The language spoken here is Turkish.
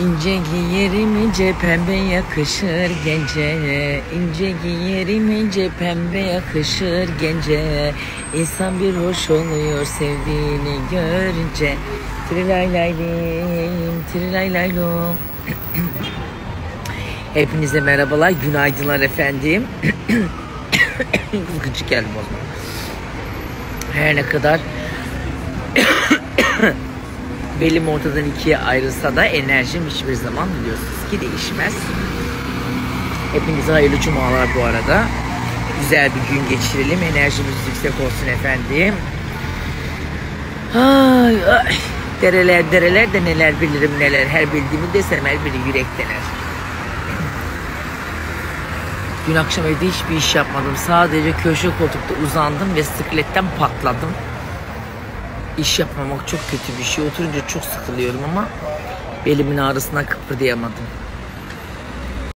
İnce giyerim ince pembe yakışır gence. İnce giyerim ince pembe yakışır gence. İnsan bir hoş oluyor sevdiğini görünce. Trilaylaylim, trilaylaylum. Hepinize merhabalar, günaydınlar efendim. Gıcık geldim o zaman. Her ne kadar belim ortadan ikiye ayrılsa da enerjim hiçbir zaman biliyorsunuz ki değişmez. Hepinize hayırlı cumalar bu arada. Güzel bir gün geçirelim. Enerjimiz yüksek olsun efendim. Ay, ay. Dereler de neler bilirim neler. Her bildiğimi desem her biri yürekteler. Dün akşam evde hiçbir iş yapmadım. Sadece köşe koltukta uzandım ve sıkletten patladım. İş yapmamak çok kötü bir şey. Oturunca çok sıkılıyorum ama belimin ağrısından kıpırdayamadım.